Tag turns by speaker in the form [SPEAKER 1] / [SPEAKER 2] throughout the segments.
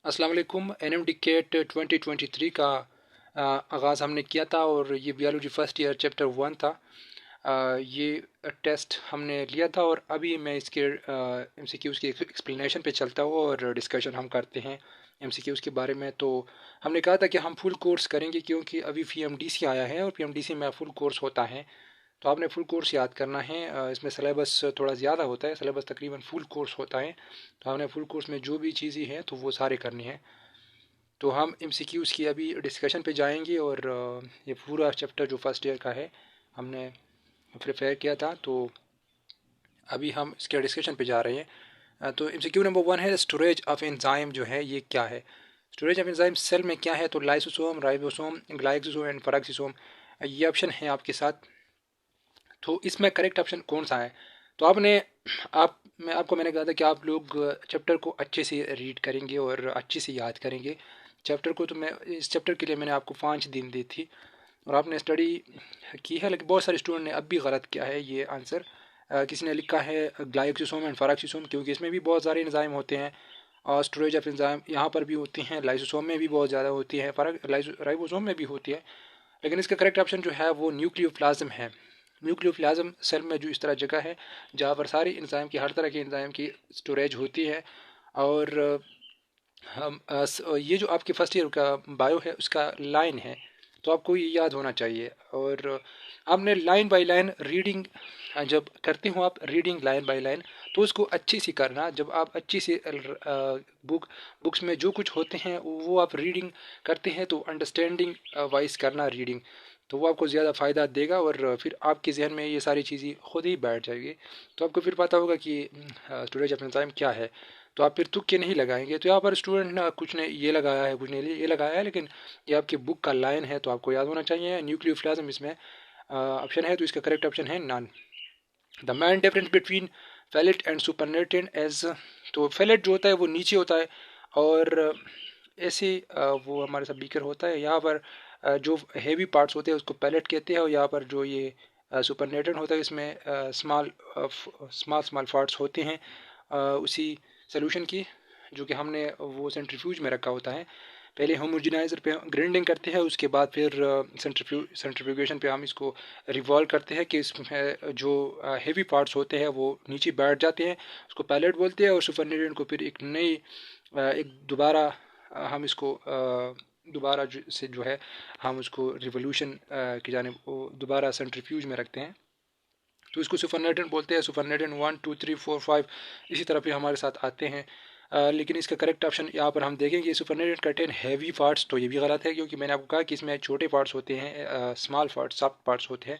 [SPEAKER 1] अस्सलाम वालेकुम। NMD cat 2023 का आगाज़ हमने किया था और ये बायोलॉजी फ़र्स्ट ईयर चैप्टर 1 था। ये टेस्ट हमने लिया था और अभी मैं इसके MCQs की एक्सप्लेनेशन पे चलता हूँ और डिस्कशन हम करते हैं MCQs के बारे में। तो हमने कहा था कि हम फुल कोर्स करेंगे क्योंकि अभी PMDC आया है और PMDC में फुल कोर्स होता है। तो आपने फुल कोर्स याद करना है। इसमें सिलेबस थोड़ा ज़्यादा होता है, सिलेबस तकरीबन फुल कोर्स होता है। तो आपने फुल कोर्स में जो भी चीज़ें हैं तो वो सारे करनी है। तो हम MCQs की अभी डिस्कशन पे जाएंगे और ये पूरा चैप्टर जो फर्स्ट ईयर का है हमने प्रिपेयर किया था। तो अभी हम इसके डिस्कशन पे जा रहे हैं। तो MCQ नंबर 1 है स्टोरेज ऑफ एंजाइम जो है ये क्या है। स्टोरेज ऑफ एंजाइम सेल में क्या है, तो लाइसोसोम, राइबोसोम, ग्लाइकोसोम एंड पेरोक्सोसोम, ये ऑप्शन है आपके साथ। तो इसमें करेक्ट ऑप्शन कौन सा है। तो मैंने कहा था कि आप लोग चैप्टर को अच्छे से रीड करेंगे और अच्छे से याद करेंगे चैप्टर को। तो मैं इस चैप्टर के लिए मैंने आपको 5 दिन दी थी और आपने स्टडी की है, लेकिन बहुत सारे स्टूडेंट ने अब भी गलत किया है ये आंसर। किसी ने लिखा है ग्लाइकोसोम एंड पेरोक्सोसोम, क्योंकि इसमें भी बहुत सारे एंजाइम होते हैं और स्टोरेज ऑफ एंजाइम यहाँ पर भी होती हैं। लाइसोसोम में भी बहुत ज़्यादा होती है, राइबोसोम में भी होती है। लेकिन इसका करेक्ट ऑप्शन जो है वो न्यूक्लियोप्लाज्म है। न्यूक्लियोप्लाज्म सेल में जो इस तरह जगह है जहाँ पर सारी एंजाइम की, हर तरह के एंजाइम की स्टोरेज होती है। और ये जो आपके फर्स्ट ईयर का बायो है उसका लाइन है, तो आपको ये याद होना चाहिए। और आपने लाइन बाय लाइन रीडिंग जब करते हो, आप रीडिंग लाइन बाय लाइन, तो उसको अच्छी सी करना। जब आप अच्छी से बुक्स में जो कुछ होते हैं वो आप रीडिंग करते हैं तो अंडरस्टैंडिंग वाइज करना रीडिंग, तो वो आपको ज़्यादा फ़ायदा देगा और फिर आपके जहन में ये सारी चीज़ें खुद ही बैठ जाएगी। तो आपको फिर पता होगा कि स्टोरेज ऑफ एंजाइम क्या है। तो आप फिर तुक्के नहीं लगाएंगे। तो यहाँ पर स्टूडेंट ना कुछ ने ये लगाया है, कुछ ने ये लगाया है, लेकिन ये आपकी बुक का लाइन है तो आपको याद होना चाहिए। न्यूक्लियोप्लाज्म इसमें ऑप्शन है, तो इसका करेक्ट ऑप्शन है none. The main difference between pellet and supernatant, तो फेलेट जो होता है वो नीचे होता है और ऐसे वो हमारे साथ बीकर होता है। यहाँ पर जो हेवी पार्ट्स होते हैं उसको पैलेट कहते हैं और यहाँ पर जो ये सुपरनेटेड होता है इसमें स्मॉल स्मॉल स्मॉल पार्ट्स होते हैं उसी सोल्यूशन की, जो कि हमने वो सेंट्रीफ्यूज में रखा होता है। पहले होमोजेनाइजर पे ग्राइंडिंग करते हैं, उसके बाद फिर सेंट्रीफ्यूगेशन पे हम इसको रिवॉल्व करते हैं कि इसमें जो हेवी पार्ट्स होते हैं वो नीचे बैठ जाते हैं, उसको पैलेट बोलते हैं। और सुपरनेटेड को फिर एक नई एक दोबारा हम इसको से जो है हम उसको रिवोल्यूशन की जानिब वो दोबारा सेंट्रीफ्यूज में रखते हैं, तो इसको सुपरनेटेड बोलते हैं। सुपरनेटेड 1 2 3 4 5 इसी तरह फिर हमारे साथ आते हैं। लेकिन इसका करेक्ट ऑप्शन यहाँ पर हम देखेंगे सुपरनेटेड कंटेन हैवी पार्ट्स, तो ये भी गलत है क्योंकि मैंने आपको कहा कि इसमें छोटे पार्ट्स होते हैं, स्मॉल पार्ट्स, सॉफ्ट पार्ट्स होते हैं।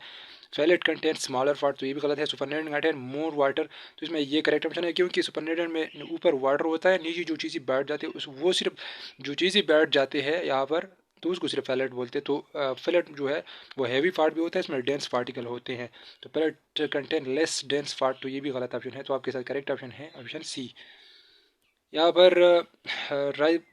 [SPEAKER 1] फेलेट कंटेन स्मॉलर पार्ट, तो ये भी गलत है। सुपरनेटेड कंटेन मोर वाटर, तो इसमें ये करेक्ट ऑप्शन है क्योंकि सुपरनेटेड में ऊपर वाटर होता है, नीचे जो चीज़ें बैठ जाती है उस वो सिर्फ जो चीज़ें बैठ जाते हैं यहाँ पर तो उसको सिर्फ फेलेट बोलते हैं। तो फेलेट जो है वो हैवी पार्ट भी होता है, इसमें डेंस पार्टिकल होते हैं। तो फेलेट कंटेन लेस डेंस पार्ट, तो ये भी गलत ऑप्शन है। तो आपके साथ करेक्ट ऑप्शन है ऑप्शन सी। यहाँ पर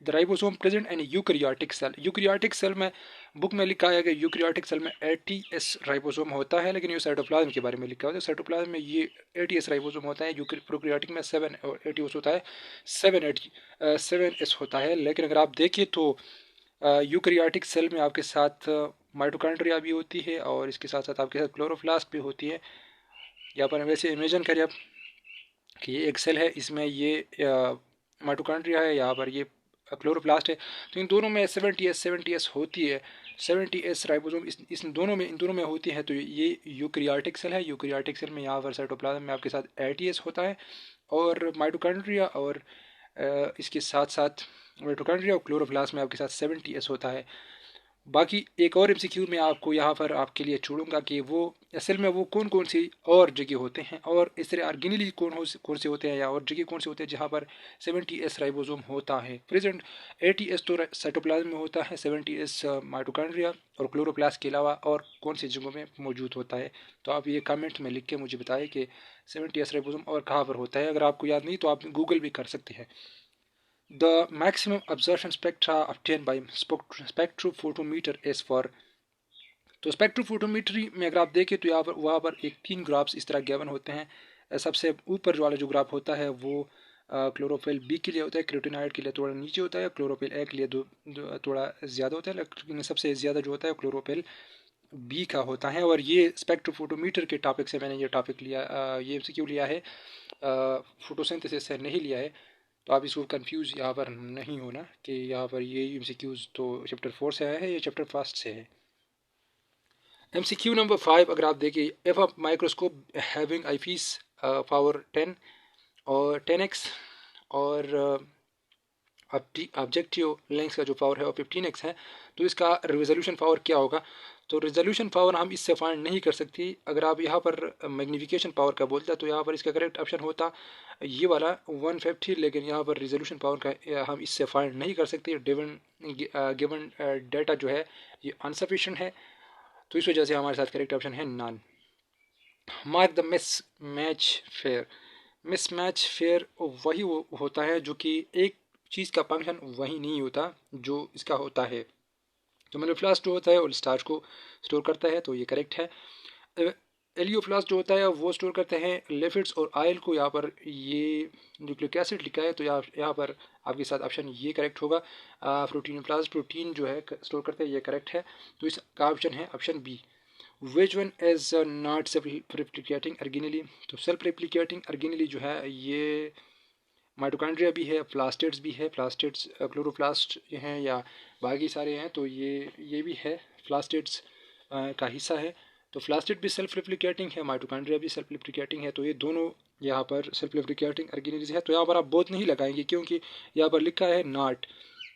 [SPEAKER 1] ribosome present in eukaryotic cell, eukaryotic cell में बुक में लिखा है कि यूकैरियोटिक सेल में 80S राइबोसोम होता है, लेकिन ये साइटोप्लाज्म के बारे में लिखा होता है। साइटोप्लाज्म में ये 80S राइबोसोम होता है, प्रोकैरियोटिक में 780 होता है, 7S होता है। लेकिन अगर आप देखें तो यूकैरियोटिक सेल में आपके साथ माइटोकॉन्ड्रिया भी होती है और इसके साथ साथ आपके साथ क्लोरोप्लास्ट भी होती है। यहाँ पर वैसे इमेजिन करिए आप कि ये एक सेल है, इसमें ये माइटोकॉन्ड्रिया है, यहाँ पर ये क्लोरोप्लास्ट है। तो इन दोनों में 70S होती है। 70S राइबोसोम इन दोनों में होती है। तो ये यूकैरियोटिक सेल है। यूकैरियोटिक सेल में यहाँ पर साइटोप्लाज्म में आपके साथ 80S होता है और माइटोकॉन्ड्रिया और इसके साथ साथ माइटोकॉन्ड्रिया और क्लोरोप्लास्ट में आपके साथ 70S होता है। बाकी एक और MCQ में आपको यहाँ पर आपके लिए छोड़ूंगा कि वो असल में वो कौन कौन सी और जगह होते हैं और इस तरह ऑर्गेनिली कौन से होते हैं या और जगह कौन से होते हैं जहाँ पर 70S राइबोसोम होता है प्रेजेंट। 80S तो साइटोप्लाज्म में होता है, 70S माइटोकॉन्ड्रिया और क्लोरोप्लास्ट के अलावा और कौन सी जगहों में मौजूद होता है। तो आप ये कमेंट में लिख के मुझे बताएं कि 70S राइबोसोम और कहाँ पर होता है। अगर आपको याद नहीं तो आप गूगल भी कर सकते हैं। The maximum absorption spectra obtained by spectrophotometer is for, तो स्पेक्ट्रोफोटोमेट्री में अगर आप देखें तो वहाँ पर एक 3 ग्राफ्स इस तरह गिवन होते हैं। सबसे ऊपर वाला जो ग्राफ होता है वो क्लोरोफिल बी के लिए होता है, कैरोटीनॉइड के लिए थोड़ा नीचे होता है, क्लोरोफिल ए के लिए थोड़ा ज़्यादा होता है, लेकिन सबसे ज़्यादा जो होता है क्लोरोफिल बी का होता है। और ये स्पेक्ट्रोफोटोमीटर के टॉपिक से मैंने ये टॉपिक लिया, ये एमसीक्यू लिया है, फोटोसिंथेसिस से नहीं लिया है। तो आप इसको कंफ्यूज यहाँ पर नहीं होना कि यहाँ पर ये एमसीक्यूज़ तो चैप्टर 4 से आया है, ये चैप्टर फर्स्ट से है। MCQ नंबर 5 अगर आप देखिए, if a microscope having eye piece power 10 और 10x और ऑब्जेक्टिव लेंस का जो पावर है वो 15x है, तो इसका रेजोल्यूशन पावर क्या होगा? तो रेजोल्यूशन पावर हम इससे फाइंड नहीं कर सकती। अगर आप यहाँ पर मैग्नीफिकेशन पावर का बोलते हैं तो यहाँ पर इसका करेक्ट ऑप्शन होता ये वाला 150, लेकिन यहाँ पर रेजोल्यूशन पावर का हम इससे फाइंड नहीं कर सकते। गिवन डेटा जो है ये अनसफिशेंट है, तो इस वजह से हमारे साथ करेक्ट ऑप्शन है non. Mark the miss match fair. Miss match fair वही होता है जो कि एक चीज़ का फंक्शन वही नहीं होता जो इसका होता है। तो मेलोफ्लास्ट जो होता है वो स्टार्च को स्टोर करता है, तो ये करेक्ट है। एलियोफ्लास्ट जो होता है वो स्टोर करते हैं लिपिड्स और ऑयल को। यहाँ पर ये न्यूक्लिक एसिड लिखा है, तो यहाँ पर आपके साथ ऑप्शन ये करेक्ट होगा। प्रोटीनोप्लास्ट प्रोटीन जो है स्टोर करते हैं, ये करेक्ट है, तो इसका ऑप्शन है option B. Which one is not self replicating organelle? तो सेल्फ रेप्लिकेटिंग ऑर्गेनेली जो है ये माइटोकॉन्ड्रिया भी है, प्लास्टिड्स भी है, प्लास्टिड्स क्लोरोप्लास्ट हैं या बाकी सारे हैं, तो ये भी है प्लास्टिड्स का हिस्सा है। तो प्लास्टिड भी सेल्फ रेप्लिकेटिंग है, माइटोकॉन्ड्रिया भी सेल्फ रेप्लिकेटिंग है, तो ये दोनों यहाँ पर सेल्फ रेप्लिकेटिंग ऑर्गेनिज्म है। तो यहाँ पर आप बोथ नहीं लगाएंगे क्योंकि यहाँ पर लिखा है नॉट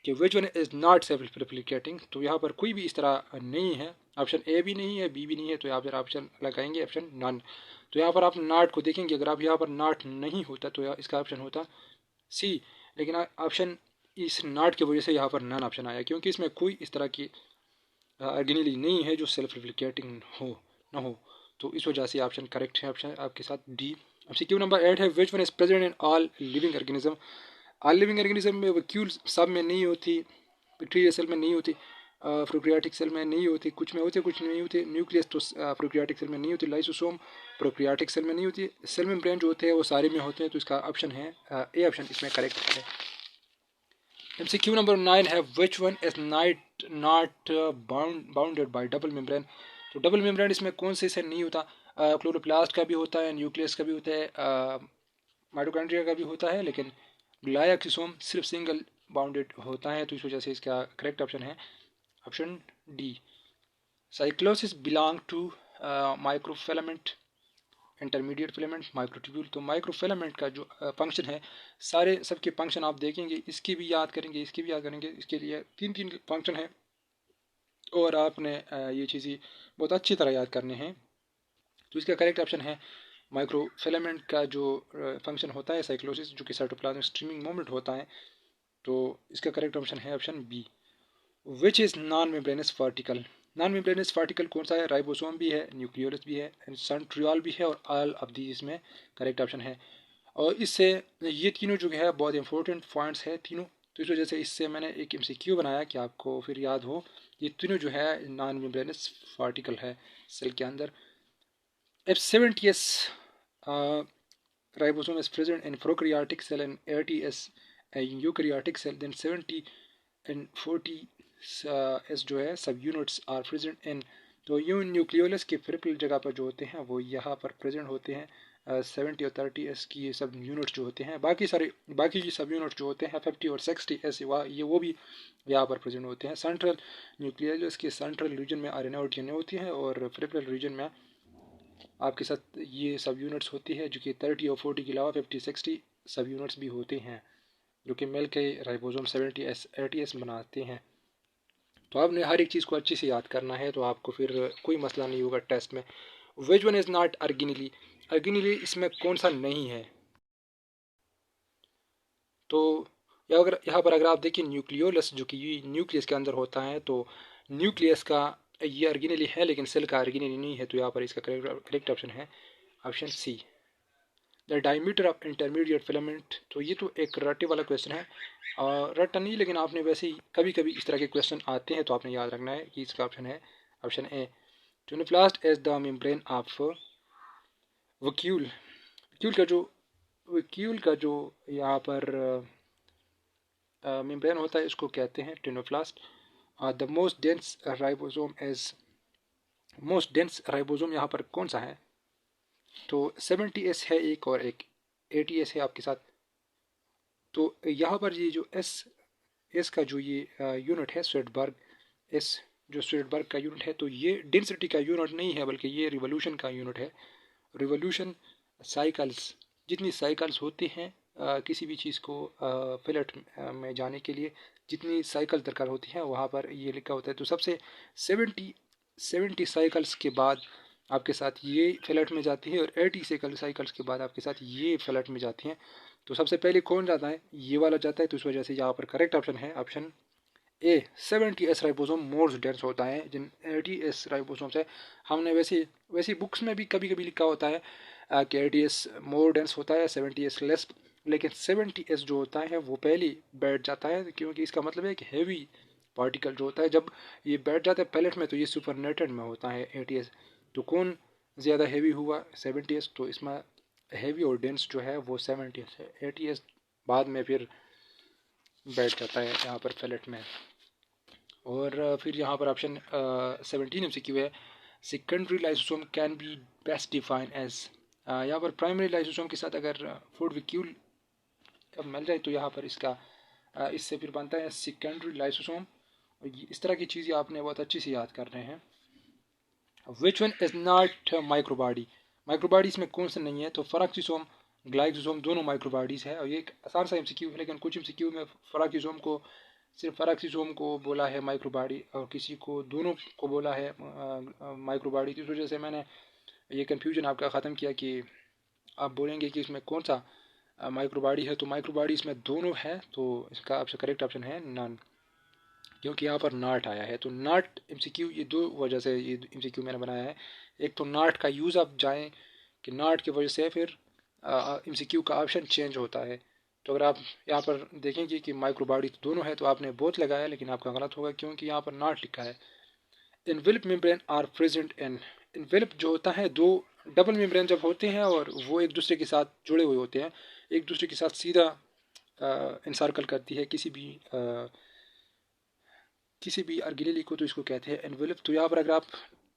[SPEAKER 1] कि विच one is not self replicating, तो यहाँ पर कोई भी इस तरह नहीं है। ऑप्शन ए भी नहीं है, बी भी नहीं है, तो यहाँ पर ऑप्शन लगाएंगे ऑप्शन नॉन। तो यहाँ पर आप नॉट को देखेंगे, अगर आप यहाँ पर नॉट नहीं होता तो इसका ऑप्शन होता सी, लेकिन ऑप्शन इस नॉट की वजह से यहाँ पर नॉन ऑप्शन आया क्योंकि इसमें कोई इस तरह की ऑर्गेनिली नहीं है जो सेल्फ रिप्लिकेटिंग हो ना हो, तो इस वजह से ऑप्शन करेक्ट है, ऑप्शन आपके साथ डी। अब सीक्यू नंबर 8 है, विच one is present in all living organism? All living organism में वैक्यूल सब में नहीं होती, बैक्टीरिया सेल में नहीं होती, प्रोक्रियाटिक सेल में नहीं होती, कुछ में होती कुछ नहीं होती, न्यूक्लियस तो प्रोक्रियाटिक सेल में नहीं होती, लाइसोसोम प्रोक्रियाटिक सेल में नहीं होती, सेल मेम्ब्रेन जो होते हैं वो सारे में होते हैं, तो इसका ऑप्शन है ए ऑप्शन इसमें करेक्ट है। MCQ नंबर 9 है, विच one is not bounded by double membrane? तो डबल मेम्ब्रेन इसमें कौन से से नहीं होता? क्लोरोप्लास्ट का भी होता है, न्यूक्लियस का भी होता है, माइटोकॉन्ड्रिया का भी होता है, लेकिन ग्लाइकोसोम सिर्फ सिंगल बाउंडेड होता है, तो इस वजह से इसका करेक्ट ऑप्शन है option D. Cyclosis belong to microfilament, intermediate filament, microtubule. तो माइक्रोफिलामेंट का जो फंक्शन है, सारे सबके फंक्शन आप देखेंगे, इसकी भी याद करेंगे, इसकी भी याद करेंगे, इसके लिए तीन तीन फंक्शन है और आपने ये चीज़ें बहुत अच्छी तरह याद करने हैं। तो इसका करेक्ट ऑप्शन है माइक्रोफिलामेंट का जो फंक्शन होता है साइक्लोसिस, जो कि साइटोप्लाज्म स्ट्रीमिंग मोमेंट होता है, तो इसका करेक्ट ऑप्शन है option B. Which is non membranous particle? Non membranous particle कौन सा है? राइबोसोम भी है, न्यूक्लियोलस भी है, सेंट्रियोल भी है और ऑल ऑफ दी इसमें करेक्ट ऑप्शन है। और इससे ये तीनों जो है बहुत इंपॉर्टेंट पॉइंट्स है तीनों, तो इस वजह से इससे मैंने एक MCQ बनाया कि आपको फिर याद हो। ये तीनों जो है नॉन मेम्ब्रेनस पार्टिकल है सेल के अंदर। If 70s ribosome is present in prokaryotic cell and 80 is a eukaryotic cell, then 70 and 40 s जो है सब यूनिट्स आर प्रेजेंट इन, तो यू न्यूक्लियोलस के पेरिफेरल जगह पर जो होते हैं वो यहाँ पर प्रेजेंट होते हैं। 70 और 30 एस की ये सब यूनिट्स जो होते हैं, बाकी सब यूनिट्स जो होते हैं 50 और 60 एस ये वो भी यहाँ पर प्रेजेंट होते हैं। सेंट्रल न्यूक्लियोलस के सेंट्रल रीजन में RNA और DNA होती है और पेरिफेरल रीजन में आपके साथ ये सब यूनिट्स होती है जो कि 30 और 40 के अलावा 50-60 सब यूनिट्स भी होते हैं जो कि मिल के राइबोसोम 70s 80s बनाते हैं। तो आपने हर एक चीज़ को अच्छे से याद करना है, तो आपको फिर कोई मसला नहीं होगा टेस्ट में। Which one is not organelle? Organelle इसमें कौन सा नहीं है? तो यहाँ पर अगर आप देखिए न्यूक्लियोलस जो कि न्यूक्लियस के अंदर होता है, तो न्यूक्लियस का ये ऑर्गेनिली है लेकिन सेल का ऑर्गेनिली नहीं है, तो यहाँ पर इसका करेक्ट ऑप्शन है option C. The diameter of intermediate filament, तो ये तो एक रट्टे वाला क्वेश्चन है, रट्टा नहीं लेकिन आपने वैसे ही कभी कभी इस तरह के क्वेश्चन आते हैं, तो आपने याद रखना है कि इसका ऑप्शन है option A. Tonoplast as the membrane of vacuole. Vacuole का जो वैक्यूल का जो यहाँ पर मेम्ब्रेन होता है इसको कहते हैं टेनोप्लास्ट। द मोस्ट डेंस राइबोसोम यहाँ पर कौन सा है? तो 70S है एक, और एक 80S है आपके साथ। तो यहाँ पर ये जो एस एस का जो ये यूनिट है स्वेडबर्ग, एस जो स्वेडबर्ग का यूनिट है, तो ये डेंसिटी का यूनिट नहीं है बल्कि ये रिवोल्यूशन का यूनिट है। रिवोल्यूशन साइकिल्स, जितनी साइकिल्स होती हैं किसी भी चीज़ को फिलेट में जाने के लिए जितनी साइकिल दरकार होती हैं वहाँ पर ये लिखा होता है। तो सबसे 70 साइकिल्स के बाद आपके साथ ये फ्लैट में जाती है, और 80 साइकिल्स के बाद आपके साथ ये फ्लैट में जाती हैं। तो सबसे पहले कौन जाता है? ये वाला जाता है। तो इस वजह से यहाँ पर करेक्ट ऑप्शन है ऑप्शन ए। 70S राइबोसोम मोर डेंस होता है जिन 80S राइबोसोम से। हमने वैसे बुक्स में भी कभी कभी लिखा होता है कि 80S मोर डेंस होता है, 70S लेस, लेकिन 70S जो होता है वो पहले बैठ जाता है, क्योंकि इसका मतलब है कि हैवी पार्टिकल जो होता है जब ये बैठ जाता है पैलेट में तो ये सुपरनेटेड में होता है 80S। तो कौन ज़्यादा हैवी हुआ? 70S। तो इसमें हैवी और डेंस जो है वो 70S है, 80S बाद में फिर बैठ जाता है यहाँ पर पैलेट में। और फिर यहाँ पर ऑप्शन 17 MCQ है, secondary lysosome can be best define as. यहाँ पर प्राइमरी लाइसोसोम के साथ अगर फूड वैक्यूल मिल जाए तो यहाँ पर इसका इससे फिर बनता है सेकेंडरी लाइसोसोम। इस तरह की चीज़ें आपने बहुत अच्छी से याद कर रहे हैं। विच one is not microbody? Microbody इसमें कौन सा नहीं है? तो फराक्सिसोम, ग्लाइक्सोसोम दोनों माइक्रोबॉडीज़ है। और ये एक आसान सा MCQ है, लेकिन कुछ MCQ में फराक्सिसोम को सिर्फ फराक्सिसोम को बोला है माइक्रोबॉडी, और किसी को दोनों को बोला है माइक्रोबॉडी। तो इस वजह से मैंने ये कन्फ्यूजन आपका ख़त्म किया कि आप बोलेंगे कि इसमें कौन सा माइक्रोबॉडी है। तो माइक्रोबॉडी इसमें दोनों है, तो इसका आपसे करेक्ट ऑप्शन है नन, क्योंकि यहाँ पर नॉट आया है। तो नॉट MCQ ये दो वजह से ये MCQ मैंने बनाया है। एक तो नॉट का यूज़ आप जाएं कि नॉट की वजह से फिर MCQ का ऑप्शन चेंज होता है। तो अगर आप यहाँ पर देखेंगे कि माइक्रोबॉडी तो दोनों है तो आपने बोथ लगाया, लेकिन आपका गलत होगा क्योंकि यहाँ पर नॉट लिखा है। Envelope membrane are present in. Envelope जो होता है, दो डबल मेम्ब्रेन जब होते हैं और वो एक दूसरे के साथ जुड़े हुए होते हैं, एक दूसरे के साथ सीधा इंसार्कल करती है किसी भी अर्गिलेली को, तो इसको कहते हैं एनवेलप। तो यहाँ पर अगर आप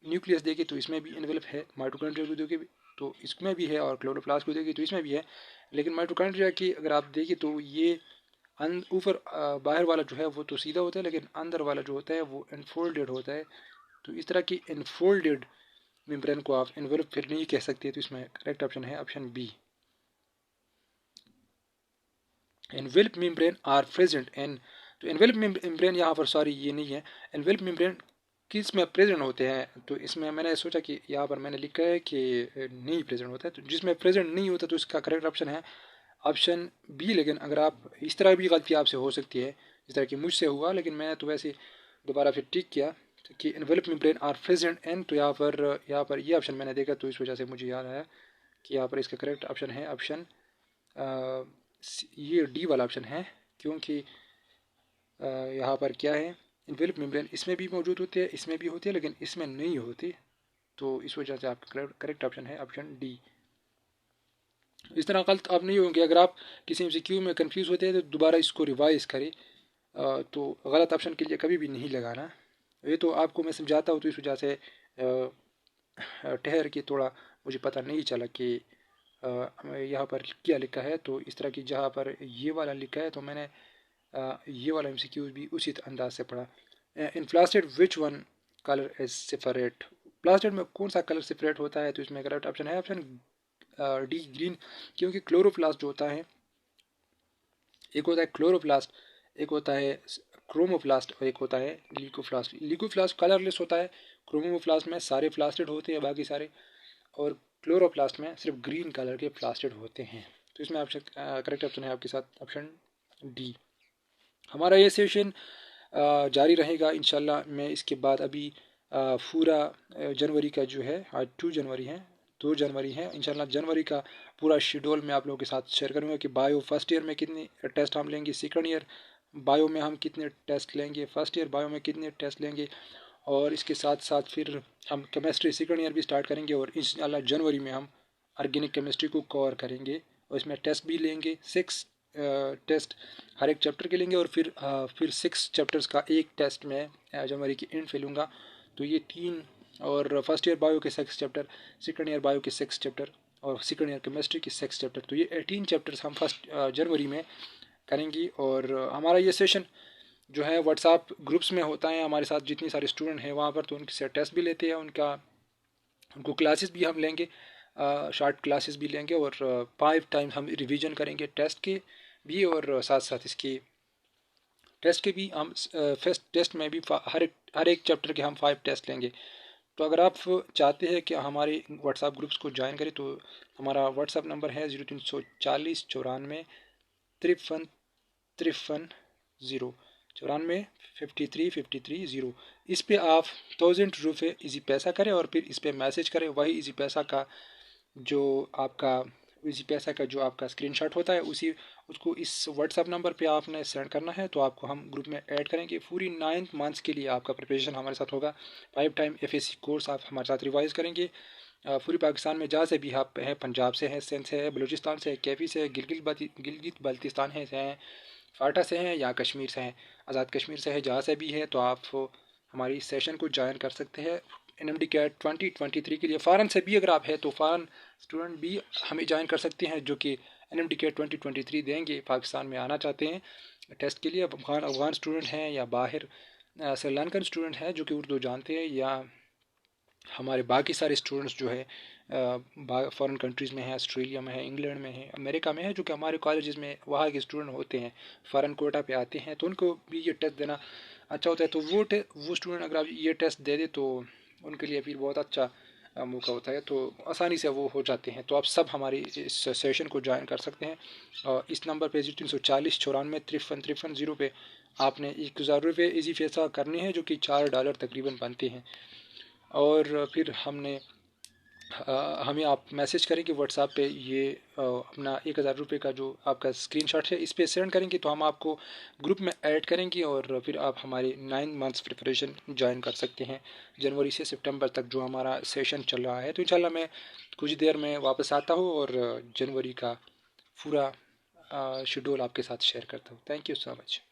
[SPEAKER 1] न्यूक्लियस देखें तो इसमें भी एनवेलप है, माइटोकॉन्ड्रिया को देखें तो इसमें भी है, और क्लोरोप्लास्ट को देखें तो इसमें भी है। लेकिन माइटोकॉन्ड्रिया की अगर आप देखें तो ये ऊपर बाहर वाला जो है वो तो सीधा होता है, लेकिन अंदर वाला जो होता है वो इनफोल्डेड होता है। तो इस तरह की इनफोल्डेड मेम्ब्रेन को आप एनवेलप फिर नहीं कह सकते। तो इसमें करेक्ट ऑप्शन है option B. Envelope membrane are present in. तो एनवेलप मेम्ब्रेन यहाँ पर सॉरी ये नहीं है। एनवेलप मेम्ब्रेन किस में प्रेजेंट होते हैं? तो इसमें मैंने सोचा कि यहाँ पर मैंने लिखा है कि नहीं प्रेजेंट होता है, तो जिसमें प्रेजेंट नहीं होता तो इसका करेक्ट ऑप्शन है ऑप्शन बी। लेकिन अगर आप इस तरह भी गलती आपसे हो सकती है जिस तरह कि मुझसे हुआ, लेकिन मैंने तो वैसे दोबारा फिर टिक किया कि envelope membrane are present in. तो यहाँ पर ये ऑप्शन मैंने देखा, तो इस वजह से मुझे याद आया कि यहाँ पर इसका करेक्ट ऑप्शन है ऑप्शन ये डी वाला ऑप्शन है। क्योंकि यहाँ पर क्या है, इन्वेलप मेम्ब्रेन इसमें भी मौजूद होती है, इसमें भी होती है, लेकिन इसमें नहीं होती। तो इस वजह से आपका करेक्ट ऑप्शन है ऑप्शन डी। इस तरह गलत आप नहीं होंगे। अगर आप किसी MCQ में कंफ्यूज होते हैं तो दोबारा इसको रिवाइज करें। तो गलत ऑप्शन के लिए कभी भी नहीं लगाना। ये तो आपको मैं समझाता हूँ, तो इस वजह से ठहर के थोड़ा मुझे पता नहीं चला कि यहाँ पर क्या लिखा है। तो इस तरह की जहाँ पर ये वाला लिखा है तो मैंने ये वाला MCQ भी उसी अंदाज से पढ़ा। In plastid which one colour is separate? Plastid में कौन सा कलर सेपरेट होता है? तो इसमें करेक्ट ऑप्शन है ऑप्शन डी ग्रीन। क्योंकि क्लोरोप्लास्ट जो होता है, एक होता है क्लोरोप्लास्ट, एक होता है क्रोमोप्लास्ट, और एक होता है ल्यूकोप्लास्ट। ल्यूकोप्लास्ट कलरलेस होता है, क्रोमोप्लास्ट में सारे प्लास्टेड होते हैं बाकी सारे, और क्लोरोप्लास्ट में सिर्फ ग्रीन कलर के प्लास्टेड होते हैं। तो इसमें ऑप्शन करेक्ट ऑप्शन है आपके साथ ऑप्शन डी। हमारा ये सेशन जारी रहेगा इंशाल्लाह। मैं इसके बाद अभी पूरा जनवरी का जो है, आज 2 जनवरी है, 2 जनवरी है, इंशाल्लाह जनवरी का पूरा शेड्यूल मैं आप लोगों के साथ शेयर करूँगा कि बायो फर्स्ट ईयर में कितने टेस्ट हम लेंगे, सेकंड ईयर बायो में हम कितने टेस्ट लेंगे, फर्स्ट ईयर बायो में कितने टेस्ट लेंगे, और इसके साथ साथ फिर हम केमिस्ट्री सेकंड ईयर भी स्टार्ट करेंगे, और इंशाल्लाह जनवरी में हम ऑर्गेनिक केमिस्ट्री को कवर करेंगे और इसमें टेस्ट भी लेंगे, 6 टेस्ट हर एक चैप्टर के लेंगे, और फिर 6 चैप्टर्स का एक टेस्ट मैं जनवरी की एंड पे लूँगा। तो ये 3, और फर्स्ट ईयर बायो के 6 चैप्टर, सेकंड ईयर बायो के 6 चैप्टर, और सेकंड ईयर केमिस्ट्री के 6 चैप्टर। तो ये 18 चैप्टर्स हम फर्स्ट जनवरी में करेंगी। और हमारा ये सेशन जो है व्हाट्सएप ग्रुप्स में होता है, हमारे साथ जितनी सारे स्टूडेंट हैं वहाँ पर, तो उनसे टेस्ट भी लेते हैं, उनको क्लासेस भी हम लेंगे, शॉर्ट क्लासेस भी लेंगे, और 5 टाइम्स हम रिवीजन करेंगे टेस्ट के भी, और साथ साथ इसके टेस्ट के भी हम फर्स्ट टेस्ट में भी हर एक चैप्टर के हम 5 टेस्ट लेंगे। तो अगर आप चाहते हैं कि हमारे व्हाट्सएप ग्रुप्स को ज्वाइन करें, तो हमारा व्हाट्सएप नंबर है 0340 94 53 53 0, 93 53 0। इस पे आप 1000 रुपये इजी पैसा करें, और फिर इस पे मैसेज करें। वही जो आपका इसी पैसा का जो आपका स्क्रीनशॉट होता है, उसको इस व्हाट्सएप नंबर पे आपने सेंड करना है, तो आपको हम ग्रुप में ऐड करेंगे। पूरी 9 मंथ्स के लिए आपका प्रिपरेशन हमारे साथ होगा। 5 टाइम FAC कोर्स आप हमारे साथ रिवाइज करेंगे। पूरी पाकिस्तान में जहाँ से भी आप हैं, पंजाब से हैं, सिंध से है, बलूचिस्तान से है, कैफी से है, गिलगित बल्तिस्तान है, फाटा से हैं, या कश्मीर से हैं, आज़ाद कश्मीर से है, जहाँ से भी है, तो आप हमारी सेशन को ज्वाइन कर सकते हैं। NMD CAT 2023 के लिए फ़ॉरन से भी अगर आप हैं, तो फ़ॉरन स्टूडेंट भी हमें ज्वाइन कर सकते हैं, जो कि NMD CAT 2023 देंगे, पाकिस्तान में आना चाहते हैं टेस्ट के लिए। अफगान स्टूडेंट हैं, या बाहर श्रीलंकन स्टूडेंट हैं जो कि उर्दू जानते हैं, या हमारे बाकी सारे स्टूडेंट्स जो है फॉरेन कंट्रीज़ में है, ऑस्ट्रेलिया में है, इंग्लैंड में है, अमेरिका में है, जो कि हमारे कॉलेजेस में वहाँ के स्टूडेंट होते हैं, फ़ॉरेन कोटा पे आते हैं, तो उनको भी ये टेस्ट देना अच्छा होता है। तो वो स्टूडेंट अगर आप ये टेस्ट दे दे, तो उनके लिए फिर बहुत अच्छा मौका होता है, तो आसानी से वो हो जाते हैं। तो आप सब हमारी इस सेशन को ज्वाइन कर सकते हैं। और इस नंबर पे 0340 94 53 53 0 पे आपने 1000 रुपये इजी फीस करने हैं, जो कि $4 तकरीबन बनते हैं। और फिर हमें आप मैसेज करेंगे व्हाट्सएप पे, ये अपना 1000 रुपये का जो आपका स्क्रीनशॉट है इस पे सेंड करेंगे, तो हम आपको ग्रुप में ऐड करेंगे, और फिर आप हमारे 9 मंथ्स प्रिपरेशन ज्वाइन कर सकते हैं, जनवरी से सितंबर तक जो हमारा सेशन चल रहा है। तो इंशाल्लाह मैं कुछ देर में वापस आता हूँ, और जनवरी का पूरा शेड्यूल आपके साथ शेयर करता हूँ। Thank you so much.